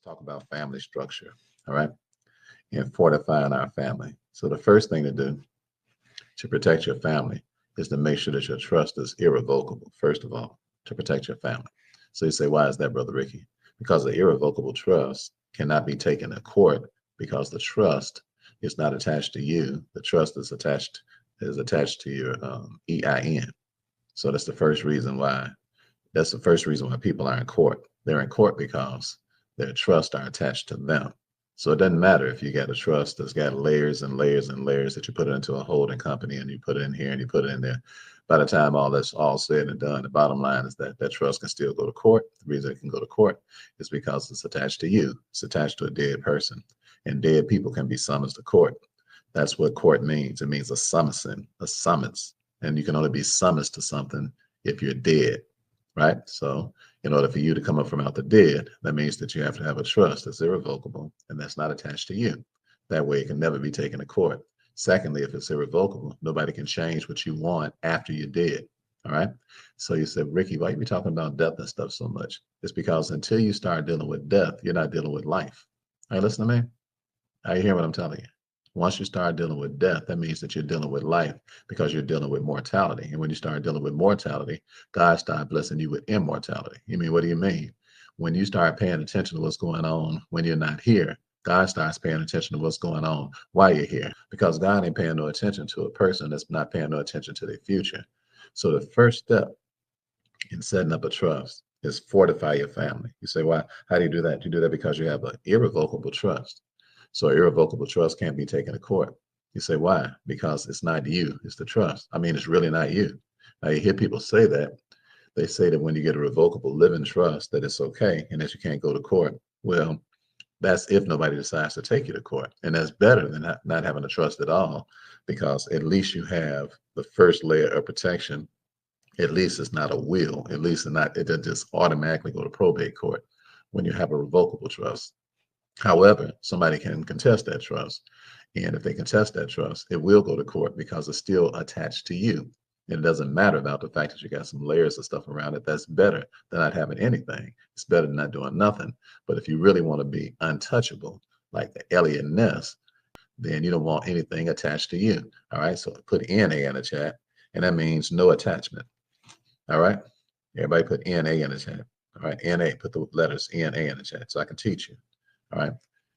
talk about family structure, all right, and fortifying our family. So the first thing to do to protect your family is to make sure that your trust is irrevocable, first of all, to protect your family. So you say, why is that, Brother Ricky? Because the irrevocable trust cannot be taken to court because the trust is not attached to you. The trust is attached to your EIN. So that's the first reason why. That's the first reason why people are in court. They're in court because their trusts are attached to them. So it doesn't matter if you got a trust that's got layers and layers and layers that you put it into a holding company and you put it in here and you put it in there. By the time all that's all said and done, the bottom line is that that trust can still go to court. The reason it can go to court is because it's attached to you. It's attached to a dead person, and dead people can be summoned to court. That's what court means. It means a summons, and you can only be summoned to something if you're dead, right? So in order for you to come up from out the dead, that means that you have to have a trust that's irrevocable and that's not attached to you. That way it can never be taken to court. Secondly, if it's irrevocable, nobody can change what you want after you're dead. All right. So you said, Ricky, why you be talking about death and stuff so much? It's because until you start dealing with death, you're not dealing with life. All right, listen to me. Are you hear what I'm telling you? Once you start dealing with death, that means that you're dealing with life because you're dealing with mortality. And when you start dealing with mortality, God starts blessing you with immortality. You mean, what do you mean? When you start paying attention to what's going on when you're not here, God starts paying attention to what's going on while you're here, because God ain't paying no attention to a person that's not paying no attention to their future. So the first step in setting up a trust is fortify your family. You say, why? How do you do that? You do that because you have an irrevocable trust. So irrevocable trust can't be taken to court. You say, why? Because it's not you, it's the trust. I mean, it's really not you. Now you hear people say that. They say that when you get a revocable living trust, that it's okay and that you can't go to court. Well, that's if nobody decides to take you to court. And that's better than not having a trust at all, because at least you have the first layer of protection. At least it's not a will. At least it doesn't just automatically go to probate court when you have a revocable trust. However, somebody can contest that trust. And if they contest that trust, it will go to court because it's still attached to you. And it doesn't matter about the fact that you got some layers of stuff around it. That's better than not having anything. It's better than not doing nothing. But if you really want to be untouchable, like the Elliot Ness, then you don't want anything attached to you. All right. So put NA in the chat, and that means no attachment. All right. Everybody put NA in the chat. All right. NA, put the letters NA in the chat so I can teach you. All right.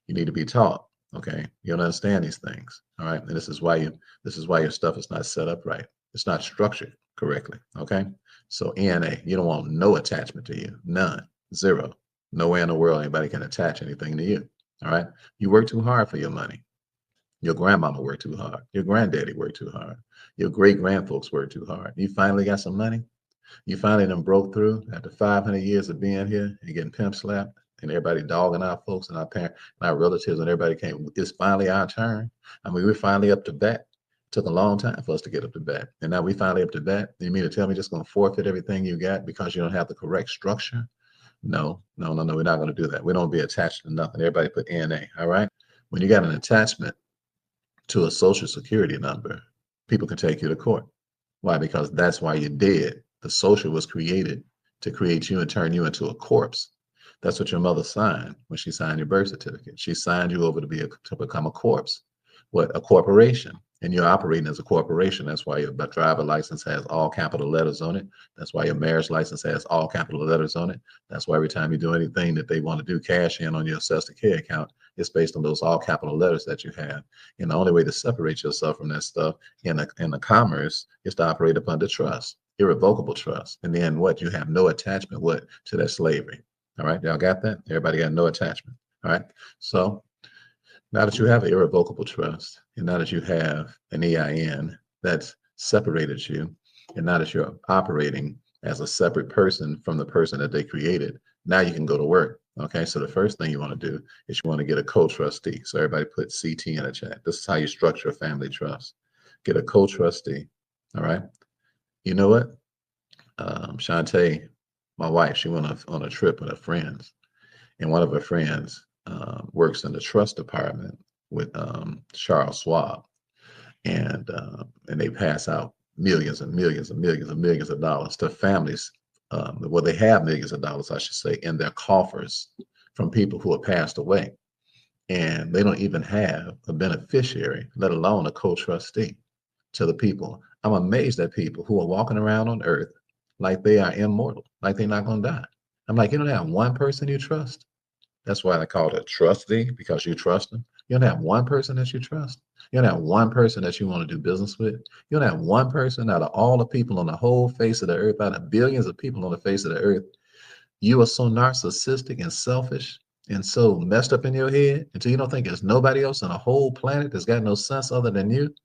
You need to be taught. Okay. You don't understand these things. All right. And this is why your stuff is not set up right. It's not structured correctly. Okay. So NA, you don't want no attachment to you. None. Zero. Nowhere in the world anybody can attach anything to you. All right. You work too hard for your money. Your grandmama worked too hard. Your granddaddy worked too hard. Your great grandfolks worked too hard. You finally got some money. You finally done broke through after 500 years of being here and getting pimp slapped and everybody dogging our folks and our parents and our relatives, and everybody came. It's finally our turn. I mean, we're finally up to bat. Took a long time for us to get up to bat. And now we finally up to bat. You mean to tell me just going to forfeit everything you got because you don't have the correct structure? No. We're not going to do that. We don't be attached to nothing. Everybody put NA. All right. When you got an attachment to a social security number, people can take you to court. Why? Because that's why you're dead. The social was created to create you and turn you into a corpse. That's what your mother signed when she signed your birth certificate. She signed you over to become a corpse. What? A corporation. And you're operating as a corporation. That's why your driver license has all capital letters on it. That's why your marriage license has all capital letters on it. That's why every time you do anything that they want to do cash in on your Access Care account, it's based on those all capital letters that you have. And the only way to separate yourself from that stuff in the commerce is to operate upon the trust, irrevocable trust. And then what? You have no attachment to that slavery. All right, y'all got that? Everybody got no attachment. All right. So now that you have an irrevocable trust, and now that you have an EIN that's separated you, and now that you're operating as a separate person from the person that they created, now you can go to work. Okay, so the first thing you want to do is you want to get a co-trustee. So everybody put CT in the chat. This is how you structure a family trust. Get a co-trustee. All right. You know what? Shantae, my wife, she went on a trip with her friends, and one of her friends works in the trust department with Charles Schwab, and they pass out millions and millions and millions and millions of dollars to families. Well, they have millions of dollars, I should say, in their coffers from people who have passed away, and they don't even have a beneficiary, let alone a co-trustee to the people. I'm amazed at people who are walking around on earth like they are immortal, like they're not going to die. I'm like, you don't have one person you trust. That's why they call it a trustee, because you trust them. You don't have one person that you trust. You don't have one person that you want to do business with. You don't have one person out of all the people on the whole face of the earth, out of billions of people on the face of the earth. You are so narcissistic and selfish and so messed up in your head until you don't think there's nobody else on the whole planet that's got no sense other than you.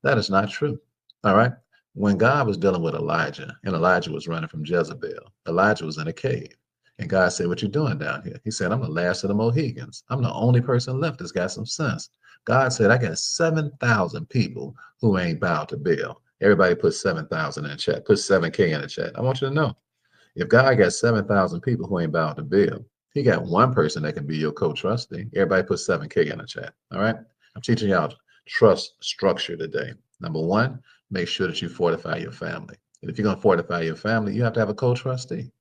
That is not true. All right. When God was dealing with Elijah and Elijah was running from Jezebel, Elijah was in a cave. And God said, "What you doing down here?" He said, "I'm the last of the Mohegans. I'm the only person left that's got some sense." God said, "I got 7,000 people who ain't bowed to Baal." Everybody put 7,000 in the chat. Put 7K in the chat. I want you to know, if God got 7,000 people who ain't bowed to Baal, he got one person that can be your co-trustee. Everybody put 7K in the chat. All right. I'm teaching y'all trust structure today. Number one, make sure that you fortify your family. And if you're going to fortify your family, you have to have a co-trustee.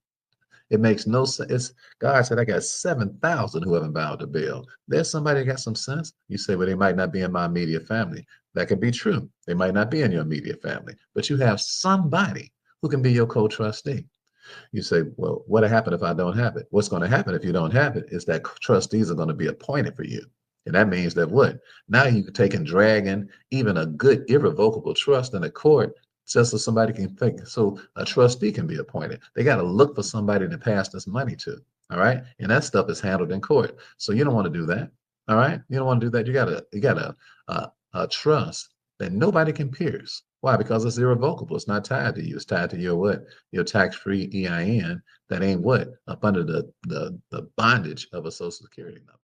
It makes no sense. God said, "I got 7,000 who haven't bowed to Baal." There's somebody that got some sense. You say, "Well, they might not be in my immediate family." That could be true. They might not be in your immediate family, but you have somebody who can be your co-trustee. You say, "Well, what'll happen if I don't have it?" What's going to happen if you don't have it is that trustees are going to be appointed for you. And that means that what? Now you can take and drag in even a good irrevocable trust in a court just so somebody can think, so a trustee can be appointed. They got to look for somebody to pass this money to. All right. And that stuff is handled in court. So you don't want to do that. All right. You don't want to do that. You got a trust that nobody can pierce. Why? Because it's irrevocable. It's not tied to you. It's tied to your what? Your tax-free EIN that ain't what? Up under the bondage of a Social Security number.